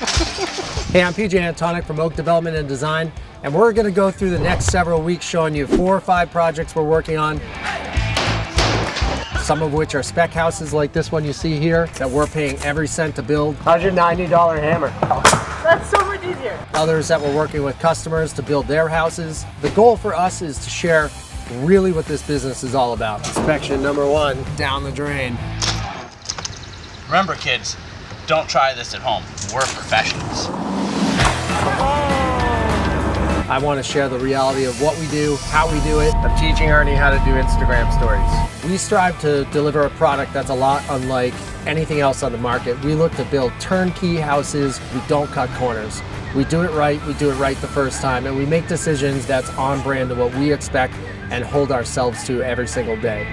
Hey, I'm PJ Antonic from Oak Development and Design, and we're going to go through the next several weeks showing you 4 or 5 projects we're working on. Some of which are spec houses like this one you see here that we're paying every cent to build. How's your $90 hammer? That's so much easier. Others that we're working with customers to build their houses. The goal for us is to share really what this business is all about. Inspection number 1, down the drain. Remember, kids, don't try this at home. We're professionals. I want to share the reality of what we do, how we do it. I'm teaching Ernie how to do Instagram stories. We strive to deliver a product that's a lot unlike anything else on the market. We look to build turnkey houses. We don't cut corners. We do it right the first time, and we make decisions that's on brand to what we expect and hold ourselves to every single day.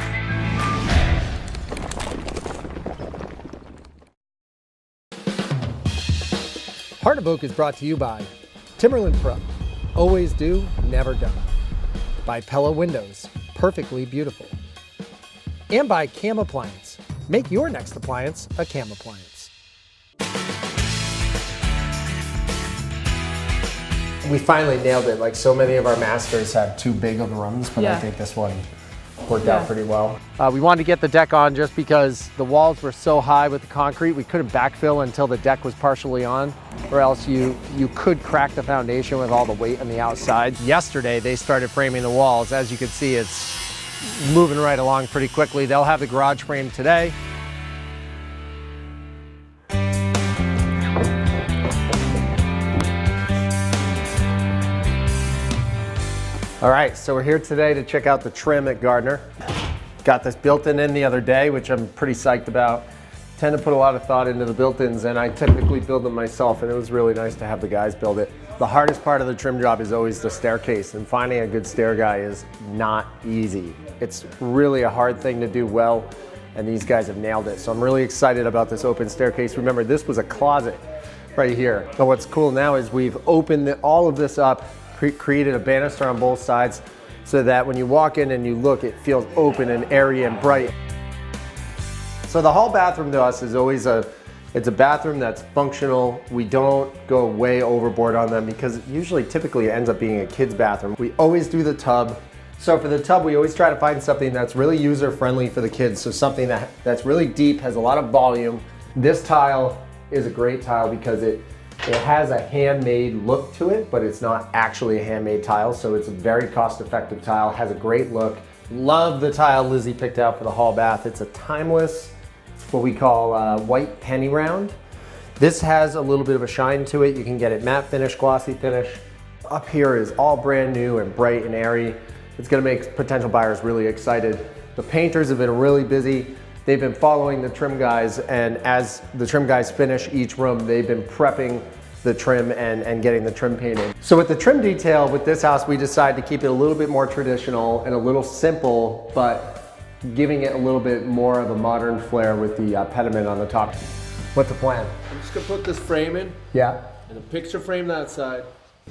Heart of Oak is brought to you by Timberland Pro, always do, never done. By Pella Windows, perfectly beautiful. And by Cam Appliance. Make your next appliance a Cam Appliance. We finally nailed it. Like so many of our masters have too big of rooms, but I think this one worked out pretty well. We wanted to get the deck on just because the walls were so high with the concrete, we couldn't backfill until the deck was partially on, or else you could crack the foundation with all the weight on the outside. Yesterday, they started framing the walls. As you can see, it's moving right along pretty quickly. They'll have the garage frame today. All right, so we're here today to check out the trim at Gardner. Got this built-in the other day, which I'm pretty psyched about. Tend to put a lot of thought into the built-ins, and I typically build them myself, and it was really nice to have the guys build it. The hardest part of the trim job is always the staircase, and finding a good stair guy is not easy. It's really a hard thing to do well, and these guys have nailed it. So I'm really excited about this open staircase. Remember, this was a closet right here. But what's cool now is we've opened all of this up, created a banister on both sides so that when you walk in and you look, it feels open and airy and bright. So the hall bathroom to us is always it's a bathroom that's functional. We don't go way overboard on them because typically it ends up being a kid's bathroom. We always do the tub. So for the tub, we always try to find something that's really user-friendly for the kids. So something that's really deep, has a lot of volume. This tile is a great tile because it has a handmade look to it, but it's not actually a handmade tile, so it's a very cost-effective tile, has a great look. Love the tile Lizzie picked out for the hall bath. It's a timeless, what we call white penny round. This has a little bit of a shine to it. You can get it matte finish, glossy finish. Up here is all brand new and bright and airy. It's gonna make potential buyers really excited. The painters have been really busy. They've been following the trim guys, and as the trim guys finish each room, they've been prepping the trim and getting the trim painted. So with the trim detail with this house, we decided to keep it a little bit more traditional and a little simple, but giving it a little bit more of a modern flair with the pediment on the top. What's the plan? I'm just gonna put this frame in. Yeah. And a picture frame that side.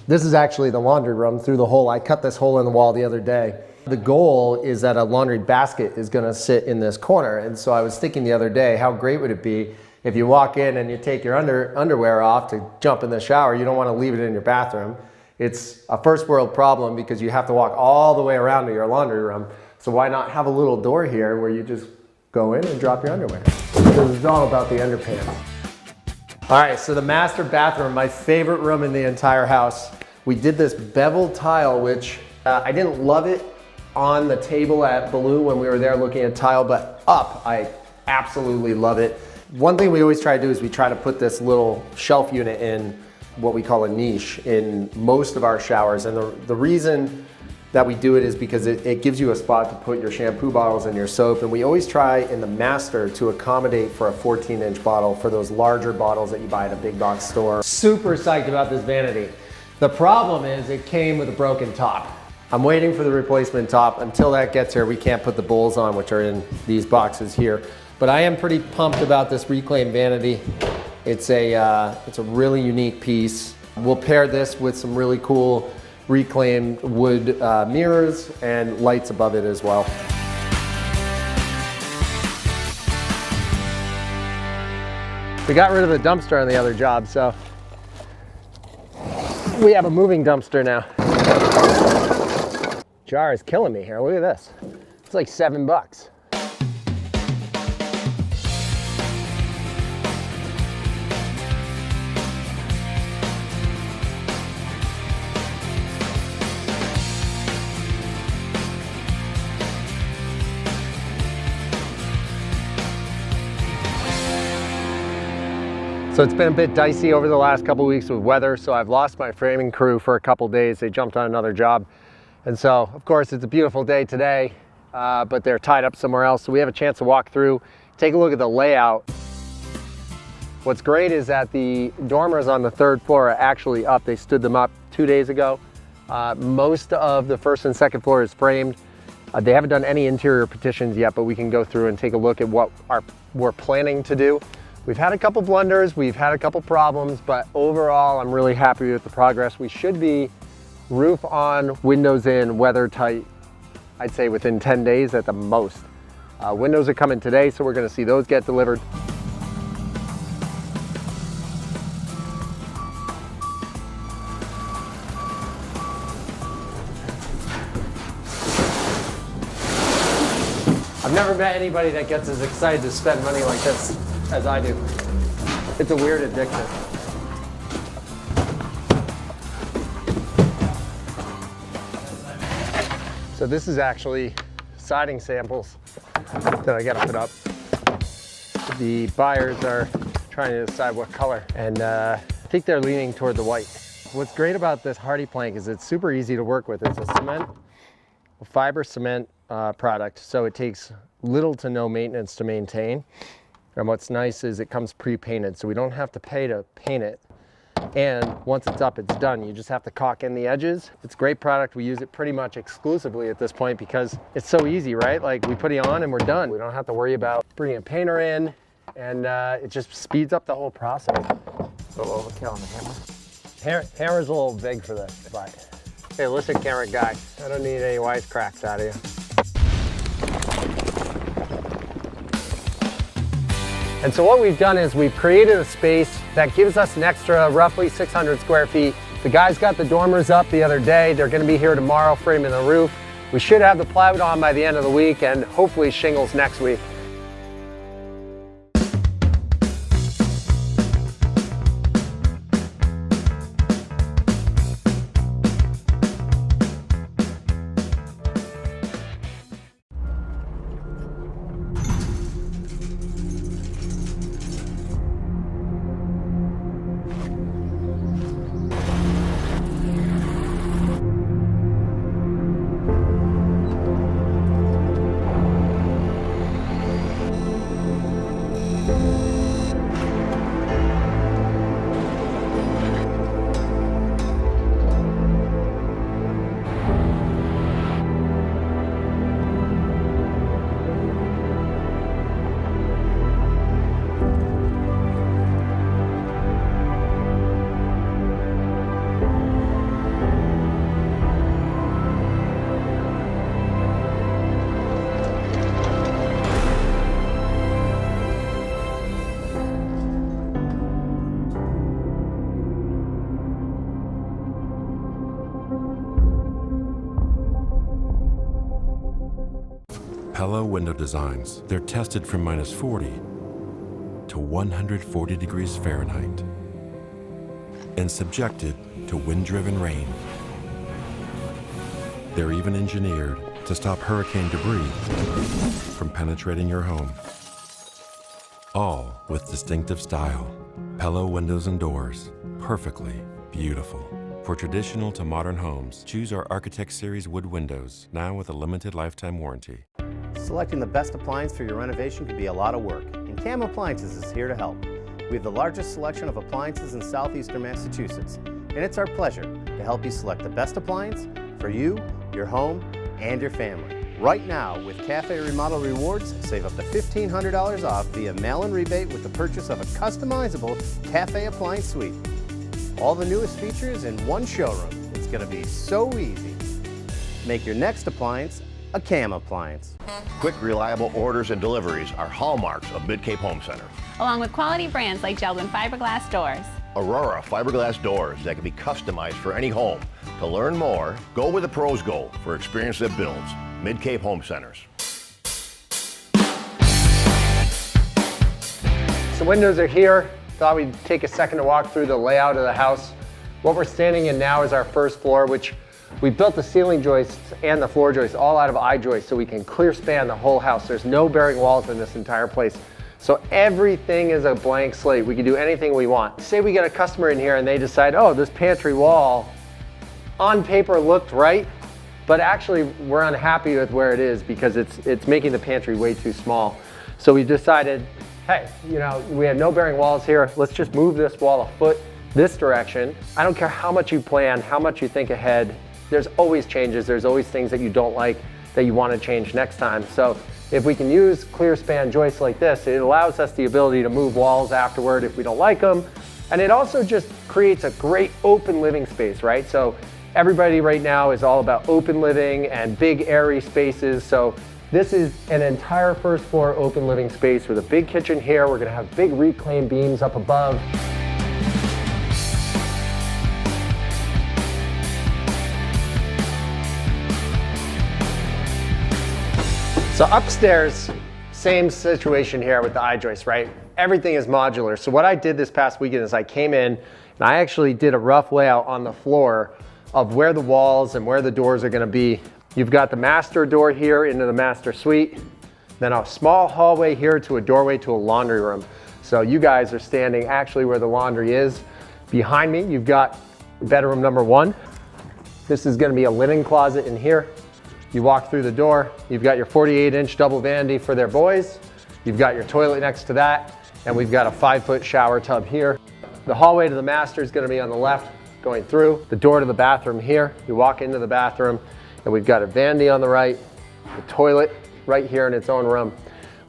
This is actually the laundry room through the hole. I cut this hole in the wall the other day. The goal is that a laundry basket is gonna sit in this corner. And so I was thinking the other day, how great would it be if you walk in and you take your underwear off to jump in the shower, you don't wanna leave it in your bathroom. It's a first world problem because you have to walk all the way around to your laundry room. So why not have a little door here where you just go in and drop your underwear? This is all about the underpants. All right, so the master bathroom, my favorite room in the entire house. We did this bevel tile, which I didn't love it on the table at Baloo when we were there looking at tile, but up, I absolutely love it. One thing we always try to do is we try to put this little shelf unit in what we call a niche in most of our showers. And the reason that we do it is because it gives you a spot to put your shampoo bottles and your soap. And we always try in the master to accommodate for a 14-inch bottle for those larger bottles that you buy at a big box store. Super psyched about this vanity. The problem is it came with a broken top. I'm waiting for the replacement top. Until that gets here, we can't put the bowls on, which are in these boxes here. But I am pretty pumped about this reclaimed vanity. It's a really unique piece. We'll pair this with some really cool reclaimed wood mirrors and lights above it as well. We got rid of the dumpster on the other job, so We have a moving dumpster now. Jar is killing me here. Look at this. It's like $7. So it's been a bit dicey over the last couple weeks with weather, so I've lost my framing crew for a couple days. They jumped on another job. And so, of course, it's a beautiful day today, but they're tied up somewhere else. So we have a chance to walk through, take a look at the layout. What's great is that the dormers on the 3rd floor are actually up. They stood them up 2 days ago. Most of the 1st and 2nd floor is framed. They haven't done any interior petitions yet, but we can go through and take a look at what we're planning to do. We've had a couple blunders, we've had a couple problems, but overall I'm really happy with the progress. We should be roof on, windows in, weather tight, I'd say within 10 days at the most. Windows are coming today, so we're gonna see those get delivered. I've never met anybody that gets as excited to spend money like this as I do. It's a weird addiction. So this is actually siding samples that I gotta put up. The buyers are trying to decide what color, and I think they're leaning toward the white. What's great about this Hardie plank is it's super easy to work with. It's a fiber cement product, so it takes little to no maintenance to maintain. And what's nice is it comes pre-painted, so we don't have to pay to paint it. And once it's up, it's done. You just have to caulk in the edges. It's a great product. We use it pretty much exclusively at this point because it's so easy, right? Like we put it on and we're done. We don't have to worry about bringing a painter in, and it just speeds up the whole process. A little overkill on the hammer. Hammer's a little big for this, but hey, listen, camera guy, I don't need any wisecracks out of you. And so what we've done is we've created a space that gives us an extra roughly 600 square feet. The guys got the dormers up the other day. They're gonna be here tomorrow framing the roof. We should have the plywood on by the end of the week and hopefully shingles next week. Pella window designs. They're tested from -40 to 140 degrees Fahrenheit and subjected to wind-driven rain. They're even engineered to stop hurricane debris from penetrating your home. All with distinctive style. Pella windows and doors. Perfectly beautiful. For traditional to modern homes, choose our Architect Series wood windows, now with a limited lifetime warranty. Selecting the best appliance for your renovation can be a lot of work, and CAM Appliances is here to help. We have the largest selection of appliances in southeastern Massachusetts, and it's our pleasure to help you select the best appliance for you, your home, and your family. Right now, with Cafe Remodel Rewards, save up to $1,500 off via mail-in rebate with the purchase of a customizable Cafe Appliance Suite. All the newest features in one showroom. It's going to be so easy. Make your next appliance a CAM appliance. Quick, reliable orders and deliveries are hallmarks of Mid-Cape Home Center. Along with quality brands like Geldwin fiberglass doors. Aurora fiberglass doors that can be customized for any home. To learn more, go where the pros go for experience that builds. Mid-Cape Home Centers. So windows are here. Thought we'd take a second to walk through the layout of the house. What we're standing in now is our first floor, which we built the ceiling joists and the floor joists all out of I-joists so we can clear span the whole house. There's no bearing walls in this entire place. So everything is a blank slate. We can do anything we want. Say we get a customer in here and they decide, oh, this pantry wall on paper looked right, but actually we're unhappy with where it is because it's making the pantry way too small. So we decided, hey, you know, we have no bearing walls here. Let's just move this wall a foot this direction. I don't care how much you plan, how much you think ahead. There's always changes. There's always things that you don't like that you want to change next time. So if we can use clear span joists like this, it allows us the ability to move walls afterward if we don't like them. And it also just creates a great open living space, right? So everybody right now is all about open living and big airy spaces. So this is an entire first floor open living space with a big kitchen here. We're gonna have big reclaimed beams up above. So upstairs, same situation here with the I-joist, right? Everything is modular. So what I did this past weekend is I came in and I actually did a rough layout on the floor of where the walls and where the doors are gonna be. You've got the master door here into the master suite, then a small hallway here to a doorway to a laundry room. So you guys are standing actually where the laundry is. Behind me, you've got bedroom number 1. This is gonna be a linen closet in here. You walk through the door, you've got your 48-inch double vanity for their boys. You've got your toilet next to that, and we've got a 5-foot shower tub here. The hallway to the master is gonna be on the left, going through. The door to the bathroom here, you walk into the bathroom, and we've got a vanity on the right, the toilet right here in its own room.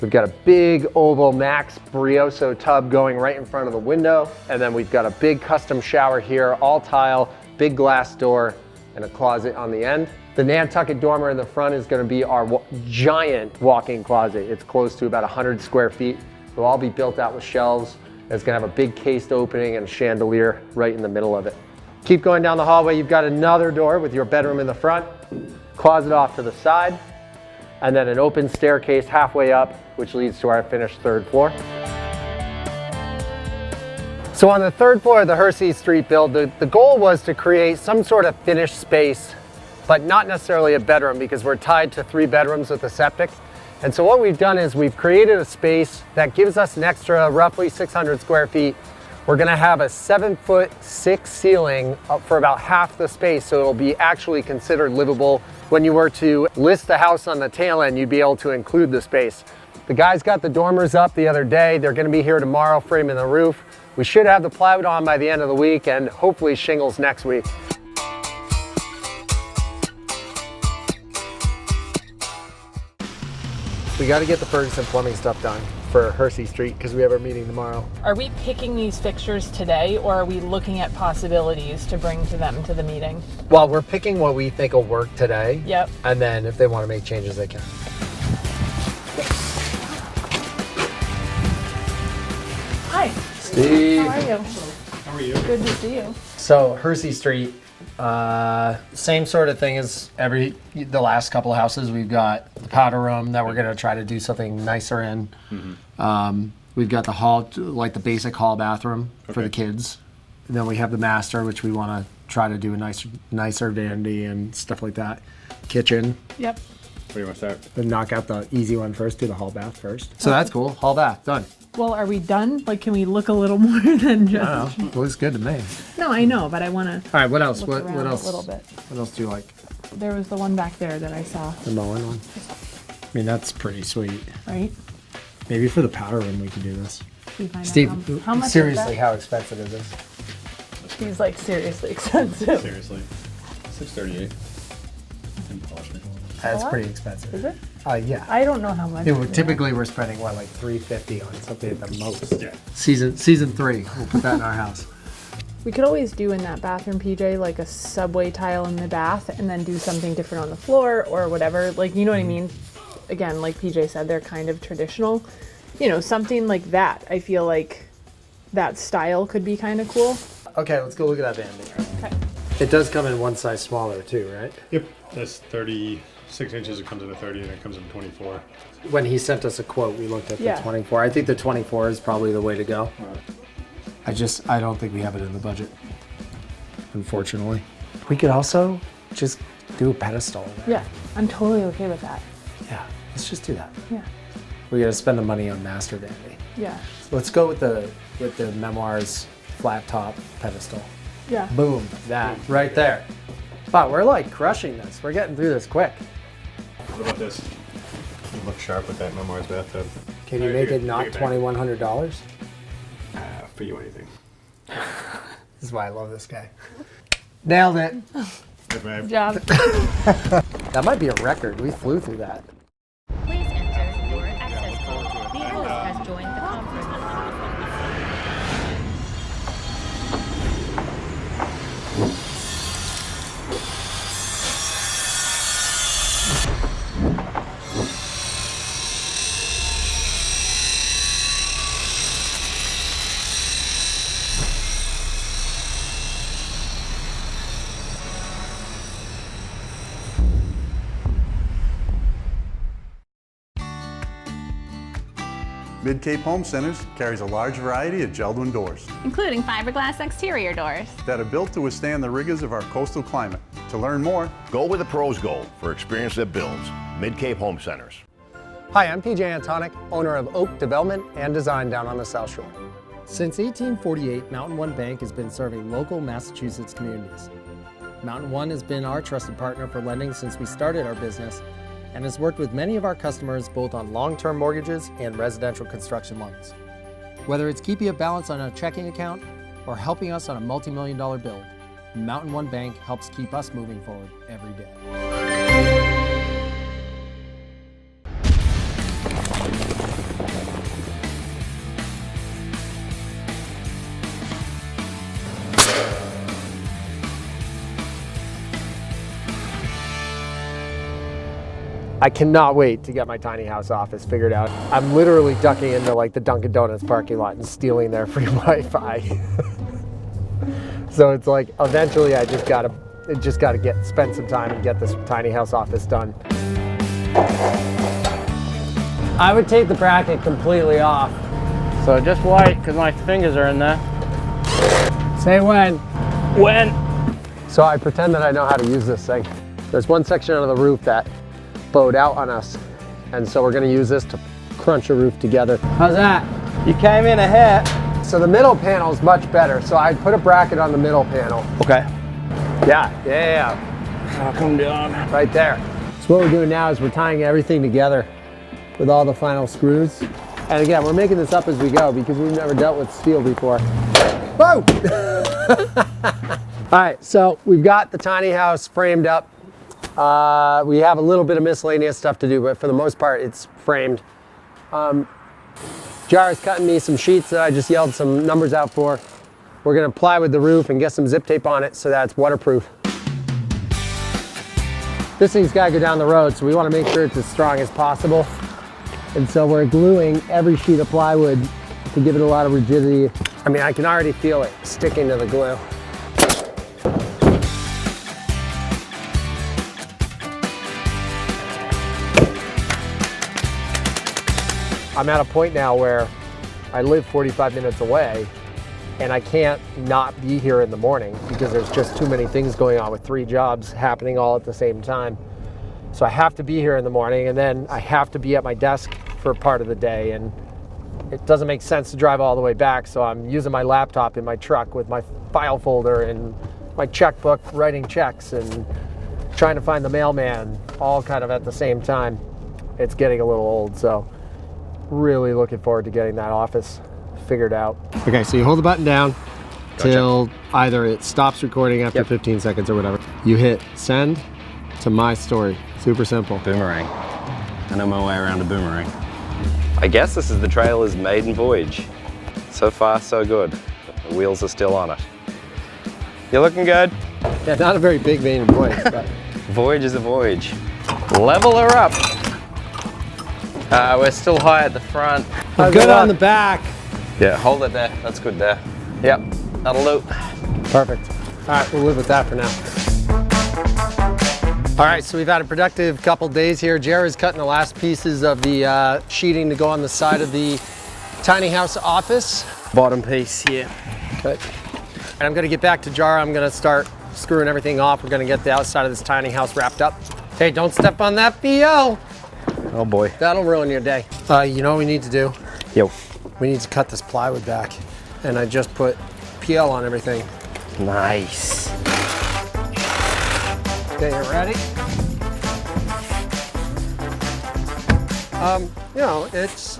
We've got a big oval Max Brioso tub going right in front of the window, and then we've got a big custom shower here, all tile, big glass door, and a closet on the end. The Nantucket dormer in the front is gonna be our giant walk-in closet. It's close to about 100 square feet. It'll all be built out with shelves. It's gonna have a big cased opening and a chandelier right in the middle of it. Keep going down the hallway, you've got another door with your bedroom in the front, closet off to the side, and then an open staircase halfway up, which leads to our finished third floor. So on the third floor of the Hersey Street build, the goal was to create some sort of finished space, but not necessarily a bedroom because we're tied to 3 bedrooms with a septic. And so what we've done is we've created a space that gives us an extra roughly 600 square feet. We're gonna have a 7'6" ceiling up for about half the space, so it'll be actually considered livable. When you were to list the house on the tail end, you'd be able to include the space. The guys got the dormers up the other day. They're gonna be here tomorrow framing the roof. We should have the plywood on by the end of the week and hopefully shingles next week. We got to get the Ferguson plumbing stuff done for Hersey Street because we have our meeting tomorrow. Are we picking these fixtures today, or are we looking at possibilities to bring to them to the meeting? Well, we're picking what we think will work today. Yep. And then if they want to make changes, they can. Hi. Steve. How are you? How are you? Good to see you. So Hersey Street, same sort of thing as the last couple of houses. We've got the powder room that we're gonna try to do something nicer in. We've got the hall, like the basic hall bathroom for the kids. And then we have the master, which we wanna try to do a nicer vanity and stuff like that. Kitchen. Yep. Where do you want to start? Then knock out the easy one first, do the hall bath first. So that's cool, hall bath, done. Well, are we done? Like, can we look a little more than just? I don't know, looks good to me. No, I know, but I want to All right, what else? look What around else? a little bit. What else do you like? There was the one back there that I saw, The Moen one? I mean, that's pretty sweet. right? Maybe for the powder room we can do this. Can you find out Steve, how much seriously, is how expensive is this? that? He's like seriously expensive. Seriously. 638. And polish me. That's what? pretty expensive. Is it? Yeah. I don't know how much. Typically, we're spending what, like $350 on something at the most. Yeah. Season 3. We'll put that in our house. We could always do in that bathroom, PJ, like a subway tile in the bath and then do something different on the floor or whatever. Like, you know what I mean? Again, like PJ said, they're kind of traditional. You know, something like that. I feel like that style could be kind of cool. Okay, let's go look at that vanity. Okay. It does come in one size smaller too, right? Yep. That's 36 inches. It comes in a 30 and it comes in 24. When he sent us a quote, we looked at the Yeah. 24. I think the 24 is probably the way to go. I don't think we have it in the budget, unfortunately. We could also just do a pedestal. Yeah, I'm totally okay with that. Yeah, let's just do that. Yeah. We gotta spend the money on master vanity. Yeah. Let's go with the Memoirs flat top pedestal. Yeah. Boom, that right there. Wow, we're like crushing this. We're getting through this quick. What about this? You look sharp with that Memoirs bathtub. Can you make it not $2,100? For you, anything. This is why I love this guy. Nailed it. Good, man. Good job. That might be a record. We flew through that. Please enter your access code. The host has joined the conference. Mid-Cape Home Centers carries a large variety of Jeld-Wen doors Including fiberglass exterior doors. that are built to withstand the rigors of our coastal climate. To learn more, Go where the pros go for experience that builds. Mid-Cape Home Centers. Hi, I'm PJ Antonic, owner of Oak Development and Design down on the South Shore. Since 1848, Mountain One Bank has been serving local Massachusetts communities. Mountain One has been our trusted partner for lending since we started our business and has worked with many of our customers both on long-term mortgages and residential construction loans. Whether it's keeping a balance on a checking account or helping us on a multi-million-dollar build, Mountain One Bank helps keep us moving forward every day. I cannot wait to get my tiny house office figured out. I'm literally ducking into like the Dunkin' Donuts parking lot and stealing their free Wi-Fi. So it's like eventually I just gotta spend some time and get this tiny house office done. I would take the bracket completely off. So just white, because my fingers are in there. Say when. When? So I pretend that I know how to use this thing. There's one section of the roof that bowed out on us, and so we're gonna use this to crunch a roof together. How's that? You came in ahead. So the middle panel is much better, so I put a bracket on the middle panel. Okay. Yeah, I'll come down. right there. So what we're doing now is we're tying everything together with all the final screws. And again, we're making this up as we go because we've never dealt with steel before. Whoa! All right, so we've got the tiny house framed up. We have a little bit of miscellaneous stuff to do, but for the most part, it's framed. Jara's cutting me some sheets that I just yelled some numbers out for. We're gonna ply with the roof and get some zip tape on it so that it's waterproof. This thing's gotta go down the road, so we wanna make sure it's as strong as possible. And so we're gluing every sheet of plywood to give it a lot of rigidity. I mean, I can already feel it sticking to the glue. I'm at a point now where I live 45 minutes away and I can't not be here in the morning because there's just too many things going on with 3 jobs happening all at the same time. So I have to be here in the morning and then I have to be at my desk for part of the day, and it doesn't make sense to drive all the way back, so I'm using my laptop in my truck with my file folder and my checkbook, writing checks and trying to find the mailman, all kind of at the same time. It's getting a little old, so really looking forward to getting that office figured out. Okay, so you hold the button down till either it stops recording after 15 seconds or whatever. You hit send to my story. Super simple. Boomerang. I know my way around a boomerang. I guess this is the trailer's maiden voyage. So far, so good. The wheels are still on it. You're looking good. Yeah, not a very big maiden voyage, but Voyage is a voyage. Level her up. We're still high at the front. good on the back. Yeah, hold it there. That's good there. Yep, that'll do. Perfect. All right, we'll live with that for now. All right, so we've had a productive couple days here. Jared's cutting the last pieces of the sheeting to go on the side of the tiny house office. Bottom piece here. Good. And I'm gonna get back to Jara. I'm gonna start screwing everything off. We're gonna get the outside of this tiny house wrapped up. Hey, don't step on that BO. Oh boy. That'll ruin your day. You know what we need to do? Yo. We need to cut this plywood back. And I just put PL on everything. Nice. Okay, you ready? You know, it's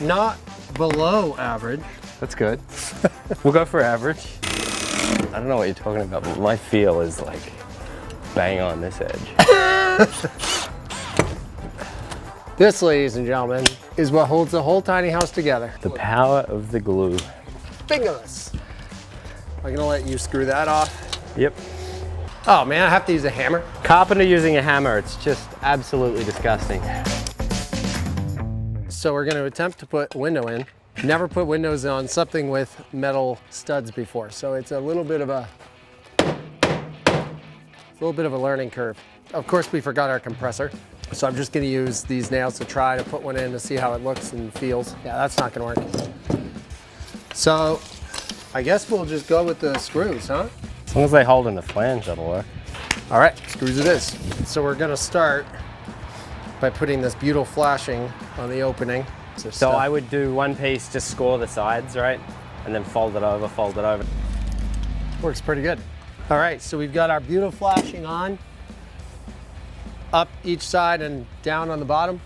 not below average. That's good. We'll go for average. I don't know what you're talking about, but my feel is like bang on this edge. This, ladies and gentlemen, is what holds the whole tiny house together. The power of the glue. Fingerless. I'm gonna let you screw that off. Yep. Oh man, I have to use a hammer. Carpenter using a hammer, it's just absolutely disgusting. So we're gonna attempt to put a window in. Never put windows on something with metal studs before, so it's a little bit of a learning curve. Of course, we forgot our compressor, so I'm just gonna use these nails to try to put one in to see how it looks and feels. Yeah, that's not gonna work. So I guess we'll just go with the screws, huh? As long as they hold in the flange, that'll work. All right, screws it is. So we're gonna start by putting this butyl flashing on the opening. So I would do one piece, just score the sides, right? And then fold it over, fold it over. Works pretty good. All right, so we've got our butyl flashing on, up each side and down on the bottom.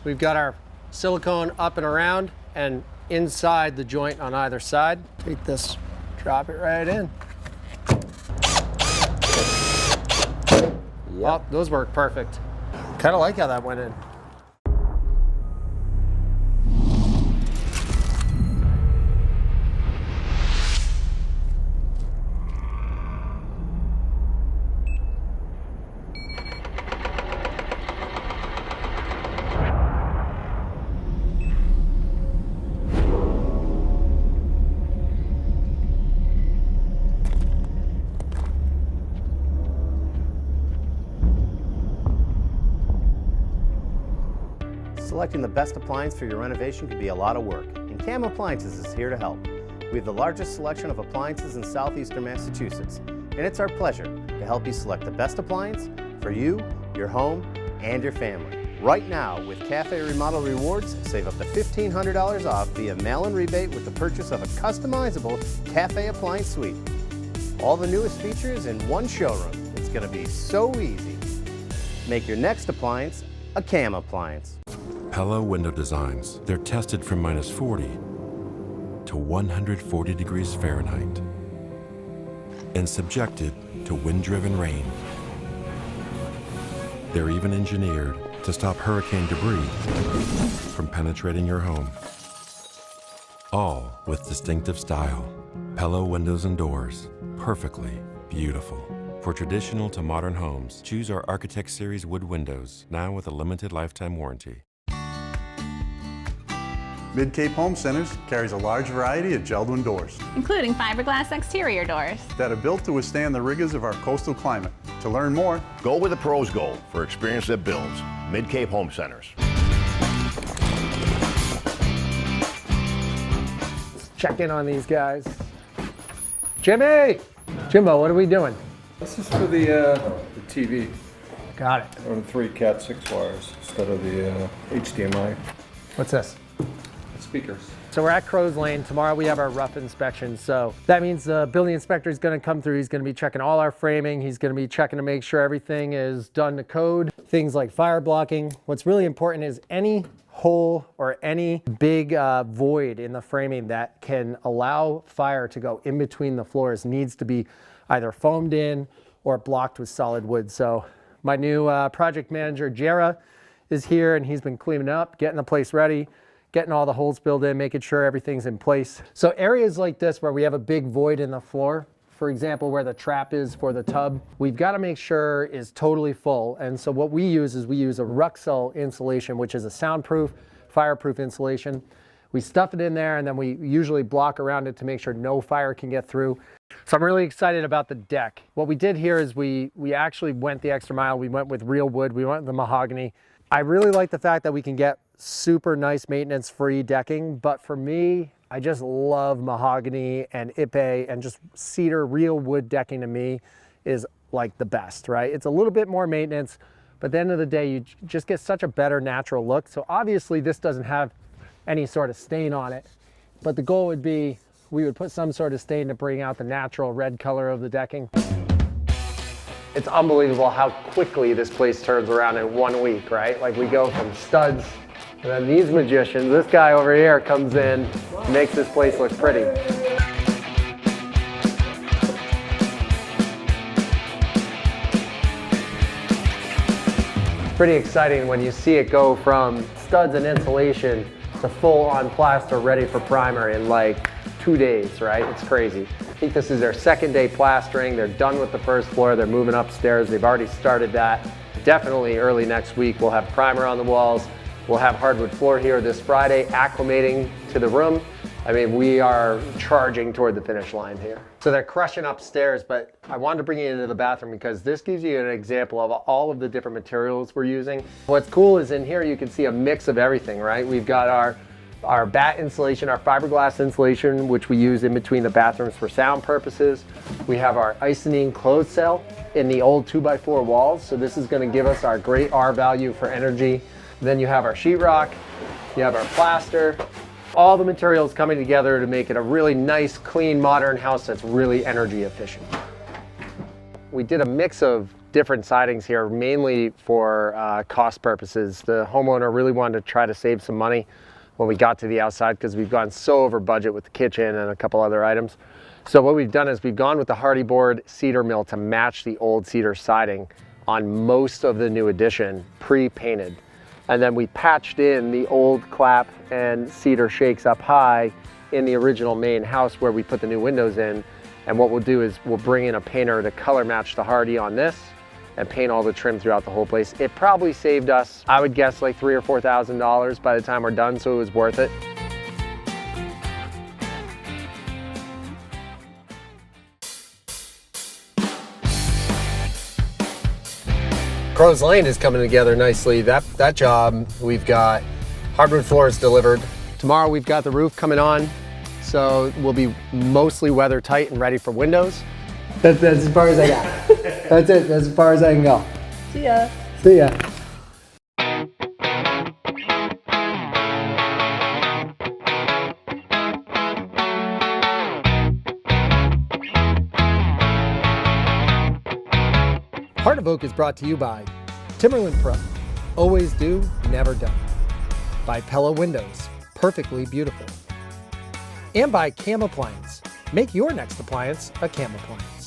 We've got our silicone up and around and inside the joint on either side. Take this, drop it right in. Yep. Oh, those work perfect. Kind of like how that went in. Selecting the best appliance for your renovation can be a lot of work, and CAM Appliances is here to help. We have the largest selection of appliances in southeastern Massachusetts, and it's our pleasure to help you select the best appliance for you, your home, and your family. Right now, with Cafe Remodel Rewards, save up to $1,500 off via mail-in rebate with the purchase of a customizable Cafe Appliance Suite. All the newest features in one showroom. It's going to be so easy. Make your next appliance a CAM appliance. Pella window designs. They're tested from -40 to 140 degrees Fahrenheit and subjected to wind-driven rain. They're even engineered to stop hurricane debris from penetrating your home. All with distinctive style. Pella windows and doors. Perfectly beautiful. For traditional to modern homes, choose our Architect Series wood windows, now with a limited lifetime warranty. Mid-Cape Home Centers carries a large variety of Jeld-Wen doors including fiberglass exterior doors. that are built to withstand the rigors of our coastal climate. To learn more, Go where the pros go for experience that builds. Mid-Cape Home Centers. Let's check in on these guys. Jimmy! Jimbo, what are we doing? This is for the TV. Got it. On 3 Cat 6 wires instead of the HDMI What's this? speakers. So we're at Crow's Lane. Tomorrow we have our rough inspection. So that means the building inspector is going to come through. He's going to be checking all our framing. He's going to be checking to make sure everything is done to code. Things like fire blocking. What's really important is any hole or any big void in the framing that can allow fire to go in between the floors needs to be either foamed in or blocked with solid wood. So my new project manager, Jara, is here and he's been cleaning up, getting the place ready, getting all the holes filled in, making sure everything's in place. So areas like this where we have a big void in the floor, for example, where the trap is for the tub, we've got to make sure is totally full. And so what we use is we use a Ruxel insulation, which is a soundproof, fireproof insulation. We stuff it in there and then we usually block around it to make sure no fire can get through. So I'm really excited about the deck. What we did here is we actually went the extra mile. We went with real wood, we went with the mahogany. I really like the fact that we can get super nice maintenance-free decking, but for me, I just love mahogany and ipe and just cedar, real wood decking to me is like the best, right? It's a little bit more maintenance, but at the end of the day, you just get such a better natural look. So obviously this doesn't have any sort of stain on it, but the goal would be we would put some sort of stain to bring out the natural red color of the decking. It's unbelievable how quickly this place turns around in 1 week, right? Like we go from studs, and then these magicians, this guy over here comes in, makes this place look pretty. Pretty exciting when you see it go from studs and insulation to full on plaster ready for primer in like 2 days, right? It's crazy. I think this is their second day plastering. They're done with the first floor. They're moving upstairs. They've already started that. Definitely early next week, we'll have primer on the walls. We'll have hardwood floor here this Friday, acclimating to the room. I mean, we are charging toward the finish line here. So they're crushing upstairs, but I wanted to bring you into the bathroom because this gives you an example of all of the different materials we're using. What's cool is in here you can see a mix of everything, right? We've got our batt insulation, our fiberglass insulation, which we use in between the bathrooms for sound purposes. We have our Icynene closed cell in the old 2x4 walls. So this is gonna give us our great R value for energy. Then you have our sheetrock, you have our plaster, all the materials coming together to make it a really nice, clean, modern house that's really energy efficient. We did a mix of different sidings here, mainly for cost purposes. The homeowner really wanted to try to save some money when we got to the outside because we've gone so over budget with the kitchen and a couple other items. So what we've done is we've gone with the Hardy Board cedar mill to match the old cedar siding on most of the new addition, pre-painted. And then we patched in the old clap and cedar shakes up high in the original main house where we put the new windows in. And what we'll do is we'll bring in a painter to color match the Hardy on this and paint all the trim throughout the whole place. It probably saved us, I would guess, like $3,000 or $4,000 by the time we're done, so it was worth it. Crow's Lane is coming together nicely. That job, we've got hardwood floors delivered. Tomorrow we've got the roof coming on, so we'll be mostly weather tight and ready for windows. That's as far as I got. That's it, that's as far as I can go. See ya. See ya. Heart of Oak is brought to you by Timberland Pro, always do, never done. By Pella Windows, perfectly beautiful. And by Cam Appliance, make your next appliance a Cam Appliance.